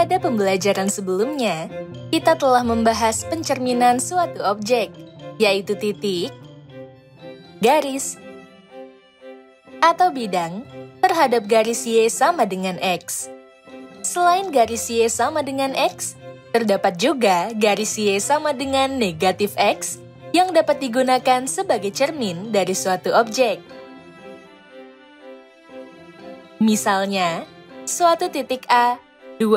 Pada pembelajaran sebelumnya, kita telah membahas pencerminan suatu objek, yaitu titik, garis, atau bidang terhadap garis Y sama dengan X. Selain garis Y sama dengan X, terdapat juga garis Y sama dengan negatif X yang dapat digunakan sebagai cermin dari suatu objek. Misalnya, suatu titik A, 2,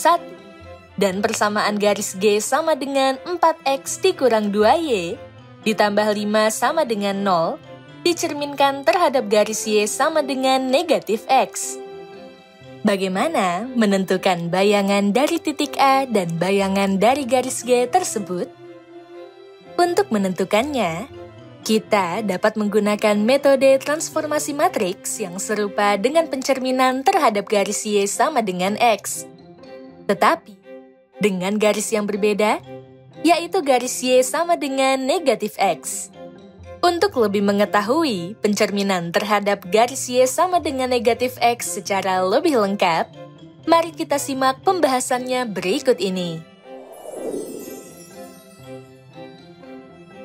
1, dan persamaan garis G sama dengan 4X dikurang 2Y, ditambah 5 sama dengan 0, dicerminkan terhadap garis Y sama dengan negatif X. Bagaimana menentukan bayangan dari titik A dan bayangan dari garis G tersebut? Untuk menentukannya, kita dapat menggunakan metode transformasi matriks yang serupa dengan pencerminan terhadap garis Y sama dengan X. Tetapi, dengan garis yang berbeda, yaitu garis Y sama dengan negatif X. Untuk lebih mengetahui pencerminan terhadap garis Y sama dengan negatif X secara lebih lengkap, mari kita simak pembahasannya berikut ini.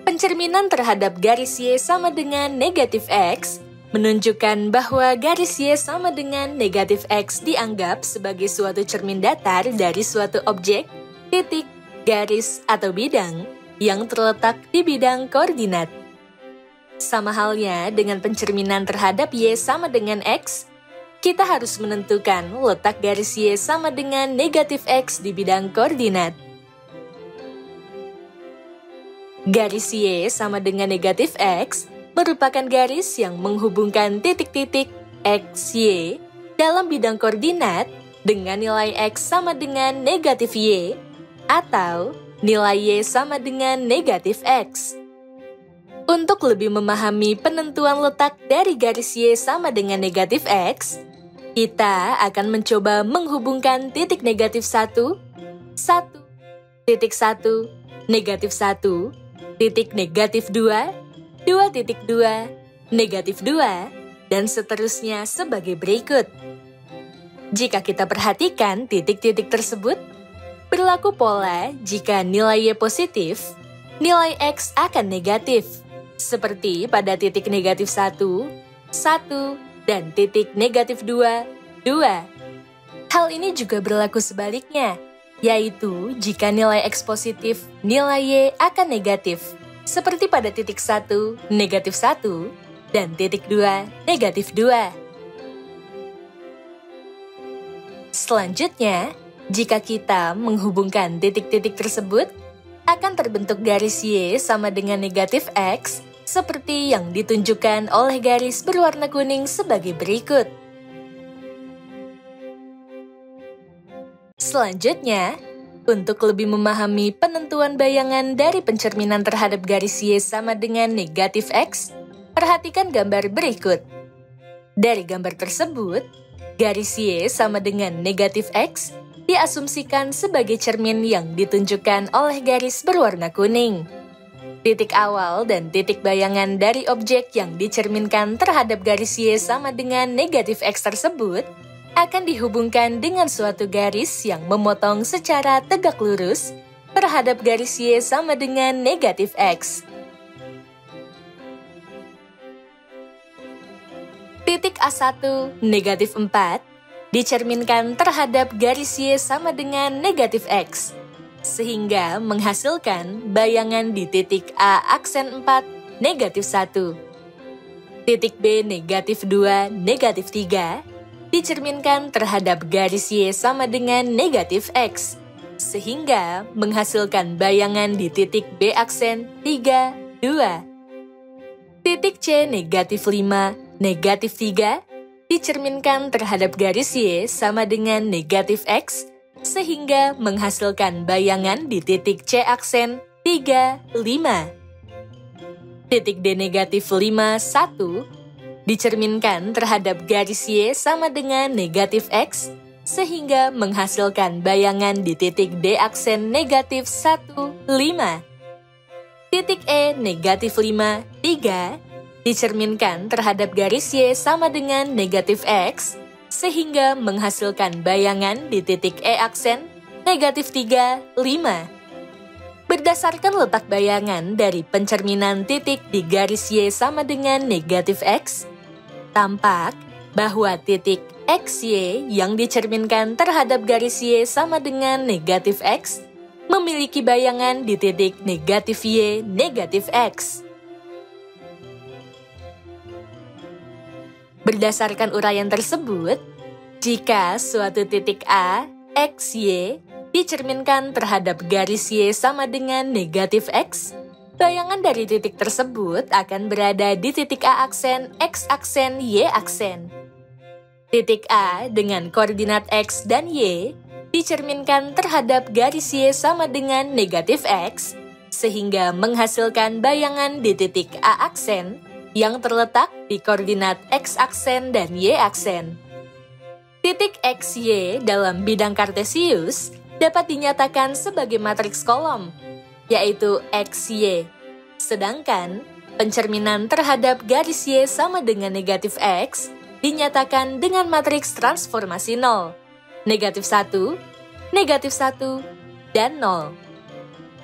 Pencerminan terhadap garis Y sama dengan negatif X menunjukkan bahwa garis Y sama dengan negatif X dianggap sebagai suatu cermin datar dari suatu objek, titik, garis, atau bidang yang terletak di bidang koordinat. Sama halnya dengan pencerminan terhadap Y sama dengan X, kita harus menentukan letak garis Y sama dengan negatif X di bidang koordinat. Garis Y sama dengan negatif X merupakan garis yang menghubungkan titik-titik X, Y dalam bidang koordinat dengan nilai X sama dengan negatif Y atau nilai Y sama dengan negatif X. Untuk lebih memahami penentuan letak dari garis Y sama dengan negatif X, kita akan mencoba menghubungkan titik negatif 1, 1, titik 1, negatif 1, titik negatif 2, 2.2, negatif 2, dan seterusnya sebagai berikut. Jika kita perhatikan titik-titik tersebut, berlaku pola jika nilai Y positif, nilai X akan negatif, seperti pada titik negatif 1, 1, dan titik negatif 2, 2. Hal ini juga berlaku sebaliknya, yaitu jika nilai X positif, nilai Y akan negatif, seperti pada titik 1, negatif 1, dan titik 2, negatif 2. Selanjutnya, jika kita menghubungkan titik-titik tersebut, akan terbentuk garis Y sama dengan negatif X, seperti yang ditunjukkan oleh garis berwarna kuning sebagai berikut. Selanjutnya, untuk lebih memahami penentuan bayangan dari pencerminan terhadap garis Y sama dengan negatif X, perhatikan gambar berikut. Dari gambar tersebut, garis Y sama dengan negatif X diasumsikan sebagai cermin yang ditunjukkan oleh garis berwarna kuning. Titik awal dan titik bayangan dari objek yang dicerminkan terhadap garis Y sama dengan negatif X tersebut akan dihubungkan dengan suatu garis yang memotong secara tegak lurus terhadap garis Y sama dengan negatif X. Titik A1, negatif 4, dicerminkan terhadap garis Y sama dengan negatif X, sehingga menghasilkan bayangan di titik A aksen 4, negatif 1. Titik B, negatif 2, negatif 3, dicerminkan terhadap garis Y sama dengan negatif X, sehingga menghasilkan bayangan di titik B aksen 3, 2. Titik C, negatif 5, negatif 3, dicerminkan terhadap garis Y sama dengan negatif X, sehingga menghasilkan bayangan di titik C aksen 3, 5. Titik D, negatif 5, 1, dicerminkan terhadap garis Y sama dengan negatif X, sehingga menghasilkan bayangan di titik D aksen negatif 1, 5. Titik E, negatif 5, 3, dicerminkan terhadap garis Y sama dengan negatif X, sehingga menghasilkan bayangan di titik E aksen negatif 3, 5. Berdasarkan letak bayangan dari pencerminan titik di garis Y sama dengan negatif X, tampak bahwa titik XY yang dicerminkan terhadap garis Y sama dengan negatif X memiliki bayangan di titik negatif Y negatif X. Berdasarkan uraian tersebut, jika suatu titik A, X, Y dicerminkan terhadap garis Y sama dengan negatif X, bayangan dari titik tersebut akan berada di titik A aksen, X aksen, Y aksen. Titik A dengan koordinat X dan Y dicerminkan terhadap garis Y sama dengan negatif X, sehingga menghasilkan bayangan di titik A aksen yang terletak di koordinat X aksen dan Y aksen. Titik XY dalam bidang kartesius dapat dinyatakan sebagai matriks kolom, yaitu XY. Sedangkan pencerminan terhadap garis Y sama dengan negatif X dinyatakan dengan matriks transformasi 0, negatif 1, negatif 1, dan 0.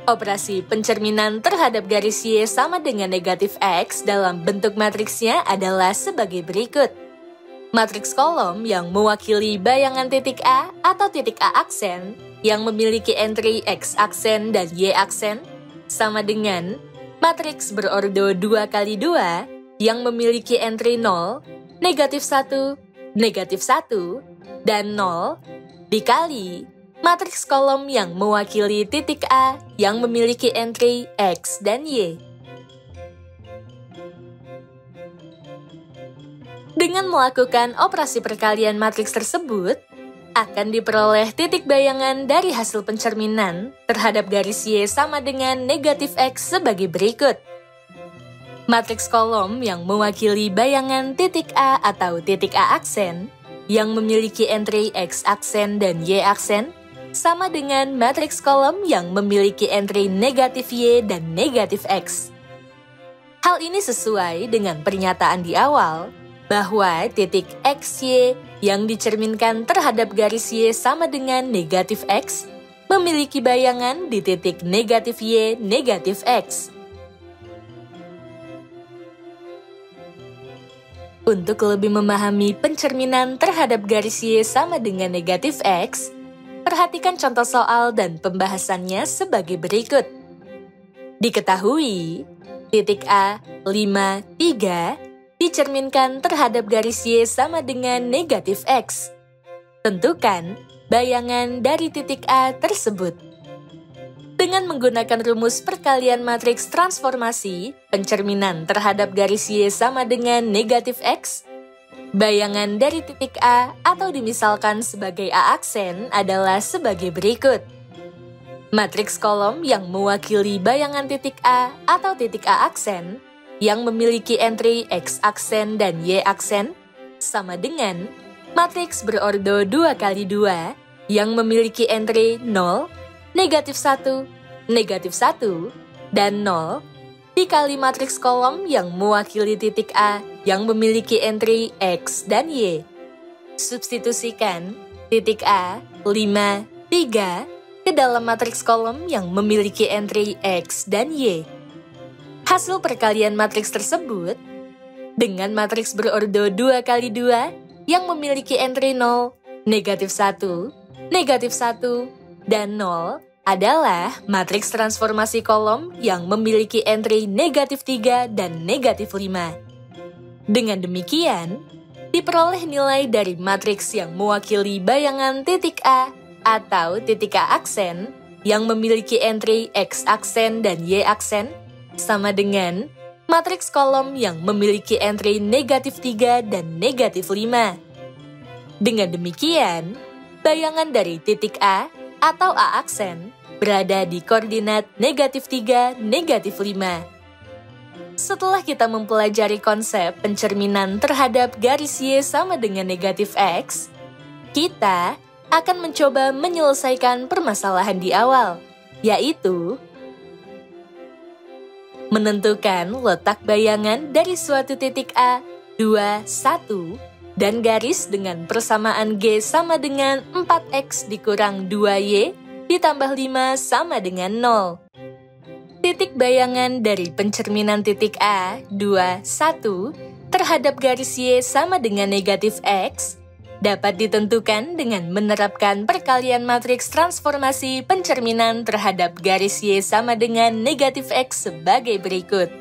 Operasi pencerminan terhadap garis Y sama dengan negatif X dalam bentuk matriksnya adalah sebagai berikut. Matriks kolom yang mewakili bayangan titik A atau titik A aksen yang memiliki entry X aksen dan Y aksen sama dengan matriks berordo 2x2 yang memiliki entry 0, negatif 1, negatif 1, dan 0 dikali matriks kolom yang mewakili titik A yang memiliki entry X dan Y. Dengan melakukan operasi perkalian matriks tersebut, akan diperoleh titik bayangan dari hasil pencerminan terhadap garis Y sama dengan negatif X sebagai berikut. Matriks kolom yang mewakili bayangan titik A atau titik A aksen yang memiliki entry X aksen dan Y aksen sama dengan matriks kolom yang memiliki entry negatif Y dan negatif X. Hal ini sesuai dengan pernyataan di awal bahwa titik XY yang dicerminkan terhadap garis Y sama dengan negatif X memiliki bayangan di titik negatif Y negatif X. Untuk lebih memahami pencerminan terhadap garis Y sama dengan negatif X, perhatikan contoh soal dan pembahasannya sebagai berikut. Diketahui, titik A, 5, 3 dicerminkan terhadap garis Y sama dengan negatif X. Tentukan bayangan dari titik A tersebut. Dengan menggunakan rumus perkalian matriks transformasi, pencerminan terhadap garis Y sama dengan negatif X, bayangan dari titik A atau dimisalkan sebagai A aksen adalah sebagai berikut. Matriks kolom yang mewakili bayangan titik A atau titik A aksen yang memiliki entry X aksen dan Y aksen sama dengan matriks berordo 2x2 yang memiliki entry 0, negatif 1, negatif 1, dan 0 dikali matriks kolom yang mewakili titik A yang memiliki entry X dan Y. Substitusikan titik A, 5, 3 ke dalam matriks kolom yang memiliki entry X dan Y. Hasil perkalian matriks tersebut dengan matriks berordo 2x2 yang memiliki entry 0, negatif 1, negatif 1, dan 0 adalah matriks transformasi kolom yang memiliki entry negatif 3 dan negatif 5. Dengan demikian, diperoleh nilai dari matriks yang mewakili bayangan titik A atau titik A aksen yang memiliki entry X aksen dan Y aksen sama dengan matriks kolom yang memiliki entry negatif 3 dan negatif 5. Dengan demikian, bayangan dari titik A atau A aksen berada di koordinat negatif 3, negatif 5. Setelah kita mempelajari konsep pencerminan terhadap garis Y sama dengan negatif X, kita akan mencoba menyelesaikan permasalahan di awal, yaitu menentukan letak bayangan dari suatu titik A, 2, 1 dan garis dengan persamaan G sama dengan 4X dikurang 2Y ditambah 5 sama dengan 0. Titik bayangan dari pencerminan titik A, 2, 1, terhadap garis Y sama dengan negatif X, dapat ditentukan dengan menerapkan perkalian matriks transformasi pencerminan terhadap garis Y sama dengan negatif X sebagai berikut.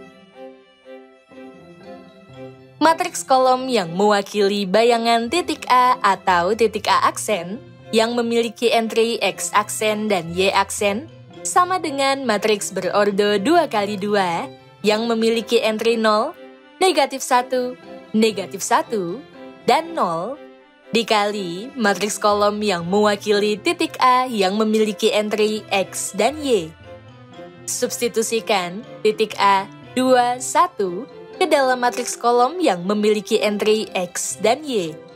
Matriks kolom yang mewakili bayangan titik A atau titik A aksen yang memiliki entry X aksen dan Y aksen sama dengan matriks berordo 2x2 yang memiliki entry 0, negatif 1, negatif 1, dan 0 dikali matriks kolom yang mewakili titik A yang memiliki entry X dan Y. Substitusikan titik A 2, 1 ke dalam matriks kolom yang memiliki entry X dan Y.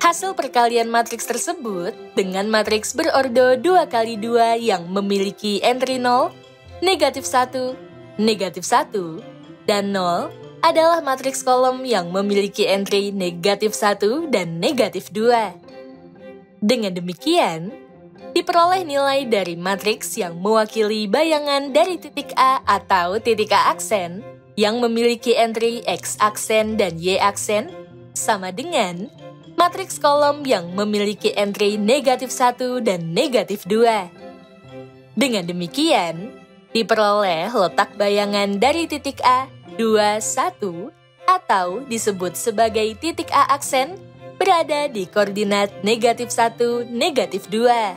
Hasil perkalian matriks tersebut dengan matriks berordo 2x2 yang memiliki entry 0, negatif 1, negatif 1, dan 0 adalah matriks kolom yang memiliki entry negatif 1 dan negatif 2. Dengan demikian, diperoleh nilai dari matriks yang mewakili bayangan dari titik A atau titik A aksen yang memiliki entry X aksen dan Y aksen sama dengan matriks kolom yang memiliki entry negatif 1 dan negatif 2. Dengan demikian, diperoleh letak bayangan dari titik A, 2, 1, atau disebut sebagai titik A aksen berada di koordinat negatif 1, negatif 2.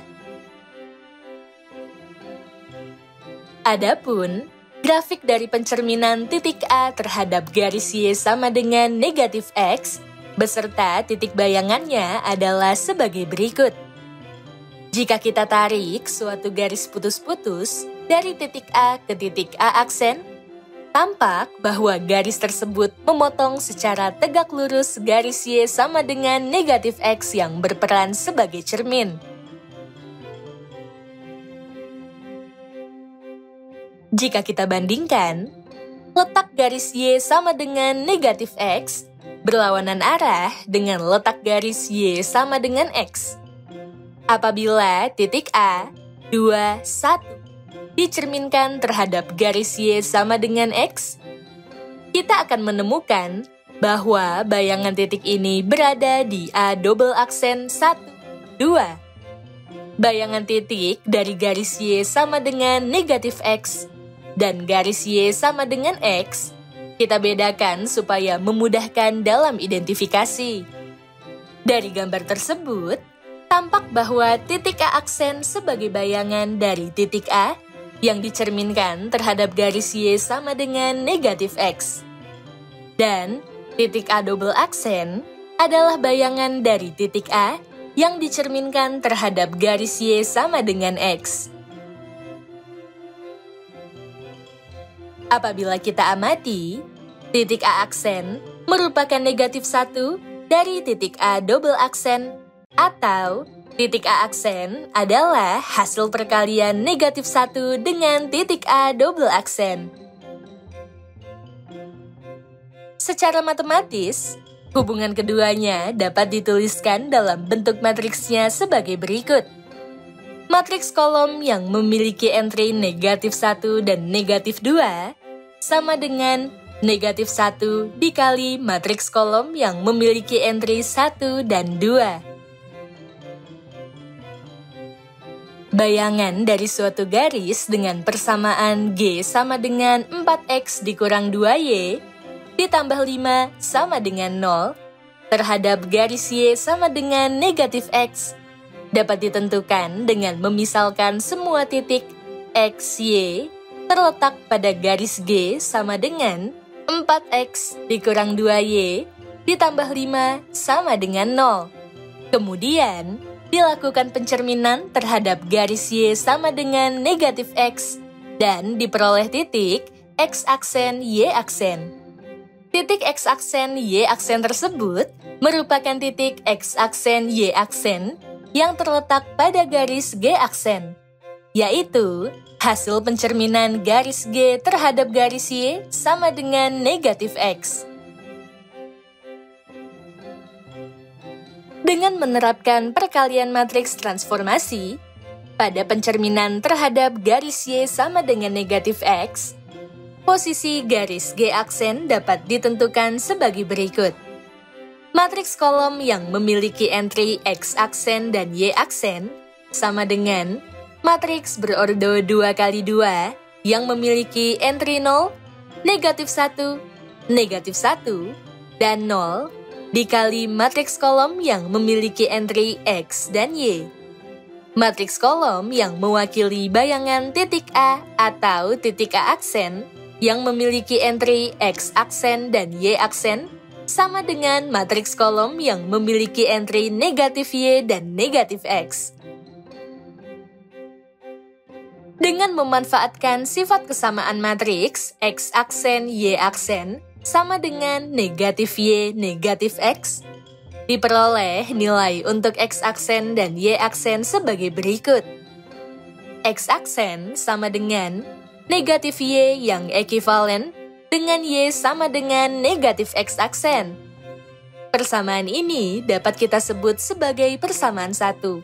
Adapun grafik dari pencerminan titik A terhadap garis Y sama dengan negatif X beserta titik bayangannya adalah sebagai berikut. Jika kita tarik suatu garis putus-putus dari titik A ke titik A aksen, tampak bahwa garis tersebut memotong secara tegak lurus garis Y sama dengan negatif X yang berperan sebagai cermin. Jika kita bandingkan, letak garis Y sama dengan negatif X berlawanan arah dengan letak garis Y sama dengan X. Apabila titik A, 2, 1 dicerminkan terhadap garis Y sama dengan X, kita akan menemukan bahwa bayangan titik ini berada di A double aksen 1, 2. Bayangan titik dari garis Y sama dengan negatif X dan garis Y sama dengan X, kita bedakan supaya memudahkan dalam identifikasi. Dari gambar tersebut, tampak bahwa titik A aksen sebagai bayangan dari titik A yang dicerminkan terhadap garis Y sama dengan negatif X. Dan titik A double aksen adalah bayangan dari titik A yang dicerminkan terhadap garis Y sama dengan X. Apabila kita amati, titik A aksen merupakan negatif 1 dari titik A double aksen, atau titik A aksen adalah hasil perkalian negatif 1 dengan titik A double aksen. Secara matematis, hubungan keduanya dapat dituliskan dalam bentuk matriksnya sebagai berikut. Matriks kolom yang memiliki entry negatif 1 dan negatif 2 sama dengan negatif 1 dikali matriks kolom yang memiliki entry 1 dan 2. Bayangan dari suatu garis dengan persamaan G sama dengan 4X dikurang 2Y ditambah 5 sama dengan 0 terhadap garis Y sama dengan negatif X dapat ditentukan dengan memisalkan semua titik X, Y terletak pada garis G sama dengan 4X dikurang 2Y ditambah 5 sama dengan 0. Kemudian, dilakukan pencerminan terhadap garis Y sama dengan negatif X dan diperoleh titik X aksen Y aksen. Titik X aksen Y aksen tersebut merupakan titik X aksen Y aksen yang terletak pada garis G aksen, yaitu hasil pencerminan garis G terhadap garis Y sama dengan negatif X. Dengan menerapkan perkalian matriks transformasi, pada pencerminan terhadap garis Y sama dengan negatif X, posisi garis G aksen dapat ditentukan sebagai berikut. Matriks kolom yang memiliki entry X aksen dan Y aksen sama dengan matriks berordo 2x2 yang memiliki entry 0, negatif 1, negatif 1, dan 0 dikali matriks kolom yang memiliki entry X dan Y. Matriks kolom yang mewakili bayangan titik A atau titik A aksen yang memiliki entry X aksen dan Y aksen sama dengan matriks kolom yang memiliki entry negatif Y dan negatif X. Dengan memanfaatkan sifat kesamaan matriks X aksen Y aksen sama dengan negatif Y negatif X, diperoleh nilai untuk X aksen dan Y aksen sebagai berikut. X aksen sama dengan negatif Y yang ekivalen dengan Y sama dengan negatif X aksen. Persamaan ini dapat kita sebut sebagai persamaan satu.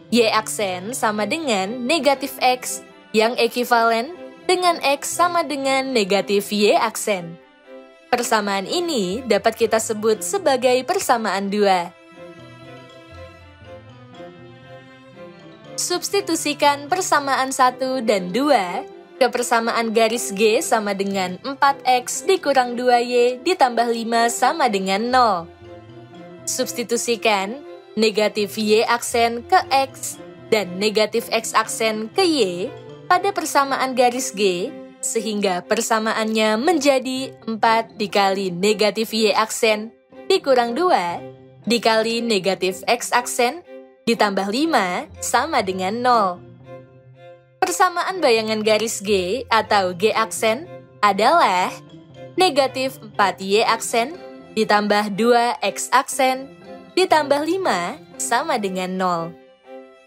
Y aksen sama dengan negatif X yang ekivalen dengan X sama dengan negatif Y aksen. Persamaan ini dapat kita sebut sebagai persamaan 2. Substitusikan persamaan 1 dan 2 ke persamaan garis G sama dengan 4X dikurang 2Y ditambah 5 sama dengan 0. Substitusikan negatif Y aksen ke X dan negatif X aksen ke Y pada persamaan garis G, sehingga persamaannya menjadi 4 dikali negatif Y aksen dikurang 2 dikali negatif X aksen ditambah 5 sama dengan 0. Persamaan bayangan garis G atau G aksen adalah negatif 4Y aksen ditambah 2X aksen ditambah 5 sama dengan 0.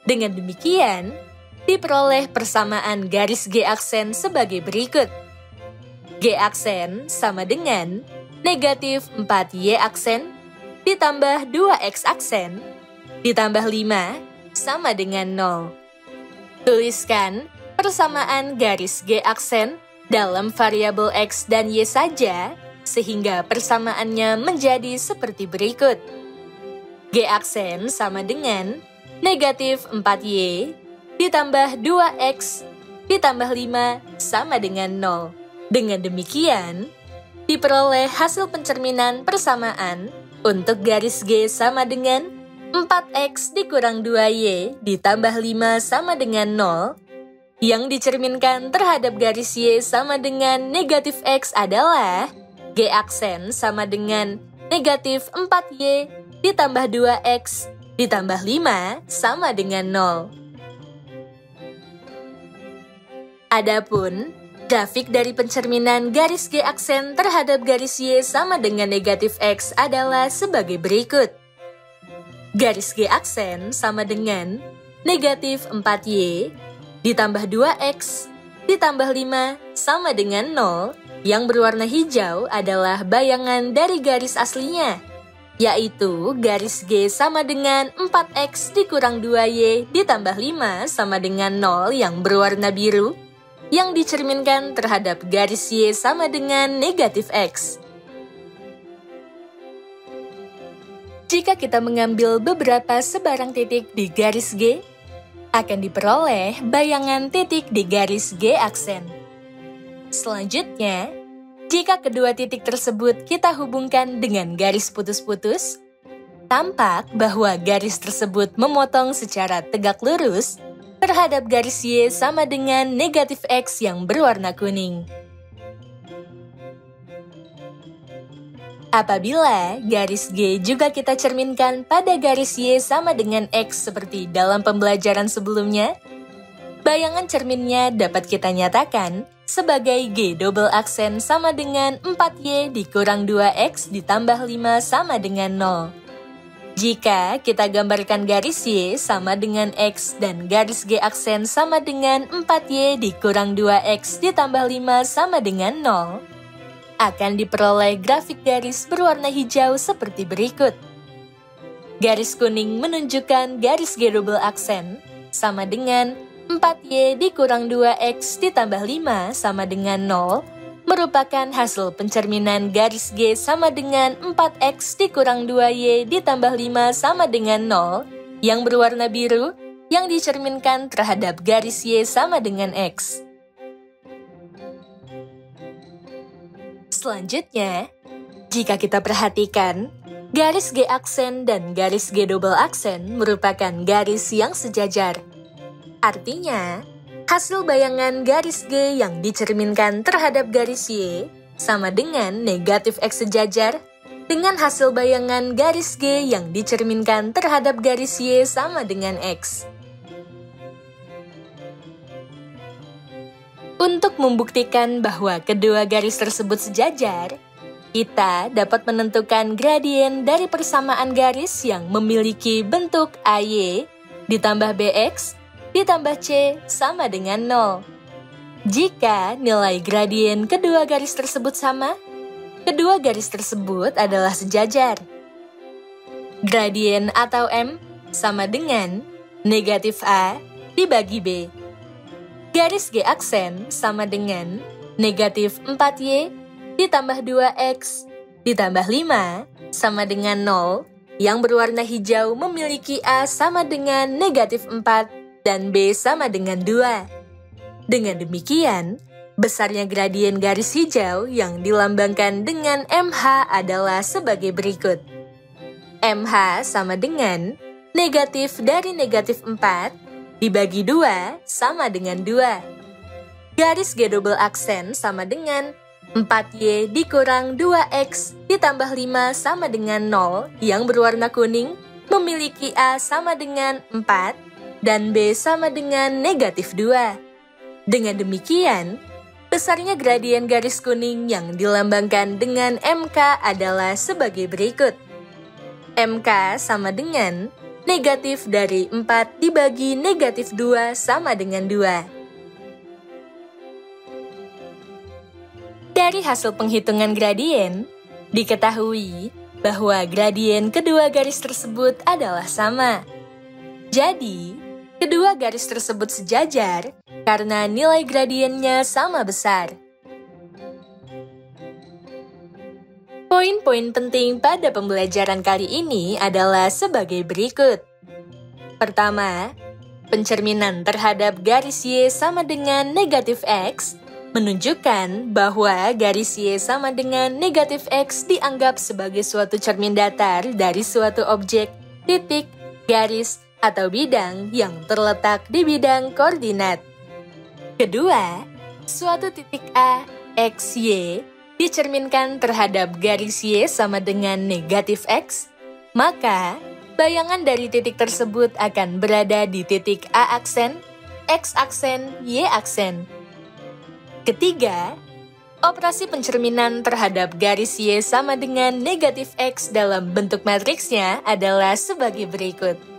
Dengan demikian, diperoleh persamaan garis G aksen sebagai berikut. G aksen sama dengan negatif 4Y aksen ditambah 2X aksen ditambah 5 sama dengan 0. Tuliskan persamaan garis G aksen dalam variabel X dan Y saja, sehingga persamaannya menjadi seperti berikut. G aksen sama dengan negatif 4Y ditambah 2X ditambah 5 sama dengan 0. Dengan demikian, diperoleh hasil pencerminan persamaan untuk garis G sama dengan 4X dikurang 2Y ditambah 5 sama dengan 0, yang dicerminkan terhadap garis Y sama dengan negatif X adalah G aksen sama dengan negatif 4Y ditambah 2X ditambah 5 sama dengan 0. Adapun, grafik dari pencerminan garis G aksen terhadap garis Y sama dengan negatif X adalah sebagai berikut. Garis G aksen sama dengan negatif 4Y ditambah 2X ditambah 5 sama dengan 0, yang berwarna hijau adalah bayangan dari garis aslinya, yaitu garis G sama dengan 4X dikurang 2Y ditambah 5 sama dengan 0 yang berwarna biru, yang dicerminkan terhadap garis Y sama dengan negatif X. Jika kita mengambil beberapa sebarang titik di garis G, akan diperoleh bayangan titik di garis G aksen. Selanjutnya, jika kedua titik tersebut kita hubungkan dengan garis putus-putus, tampak bahwa garis tersebut memotong secara tegak lurus terhadap garis Y sama dengan negatif X yang berwarna kuning. Apabila garis G juga kita cerminkan pada garis Y sama dengan X seperti dalam pembelajaran sebelumnya, bayangan cerminnya dapat kita nyatakan sebagai G double aksen sama dengan 4Y dikurang 2X ditambah 5 sama dengan 0. Jika kita gambarkan garis Y sama dengan X dan garis G aksen sama dengan 4Y dikurang 2X ditambah 5 sama dengan 0, akan diperoleh grafik garis berwarna hijau seperti berikut. Garis kuning menunjukkan garis G double aksen sama dengan 4Y dikurang 2X ditambah 5 sama dengan 0, merupakan hasil pencerminan garis G sama dengan 4X dikurang 2Y ditambah 5 sama dengan 0 yang berwarna biru yang dicerminkan terhadap garis Y sama dengan X. Selanjutnya, jika kita perhatikan, garis G aksen dan garis G double aksen merupakan garis yang sejajar. Artinya, hasil bayangan garis G yang dicerminkan terhadap garis Y sama dengan negatif X sejajar dengan hasil bayangan garis G yang dicerminkan terhadap garis Y sama dengan X. Untuk membuktikan bahwa kedua garis tersebut sejajar, kita dapat menentukan gradien dari persamaan garis yang memiliki bentuk AY ditambah BX ditambah C sama dengan 0. Jika nilai gradien kedua garis tersebut sama, kedua garis tersebut adalah sejajar. Gradien atau M sama dengan negatif A dibagi B. Garis G aksen sama dengan negatif 4Y ditambah 2X ditambah 5 sama dengan 0 yang berwarna hijau memiliki A sama dengan negatif 4 dan B sama dengan 2. Dengan demikian, besarnya gradien garis hijau yang dilambangkan dengan MH adalah sebagai berikut. MH sama dengan negatif dari negatif 4 dibagi 2 sama dengan 2. Garis G double aksen sama dengan 4Y dikurang 2X ditambah 5 sama dengan 0 yang berwarna kuning memiliki A sama dengan 4 dan B sama dengan negatif 2. Dengan demikian, besarnya gradien garis kuning yang dilambangkan dengan MK adalah sebagai berikut. MK sama dengan negatif dari 4 dibagi negatif 2 sama dengan 2. Dari hasil penghitungan gradien, diketahui bahwa gradien kedua garis tersebut adalah sama. Jadi, kedua garis tersebut sejajar karena nilai gradiennya sama besar. Poin-poin penting pada pembelajaran kali ini adalah sebagai berikut. Pertama, pencerminan terhadap garis Y sama dengan negatif X menunjukkan bahwa garis Y sama dengan negatif X dianggap sebagai suatu cermin datar dari suatu objek, titik, garis, atau bidang yang terletak di bidang koordinat. Kedua, suatu titik A, X, Y dicerminkan terhadap garis Y sama dengan negatif X, maka bayangan dari titik tersebut akan berada di titik A aksen, X aksen, Y aksen. Ketiga, operasi pencerminan terhadap garis Y sama dengan negatif X dalam bentuk matriksnya adalah sebagai berikut.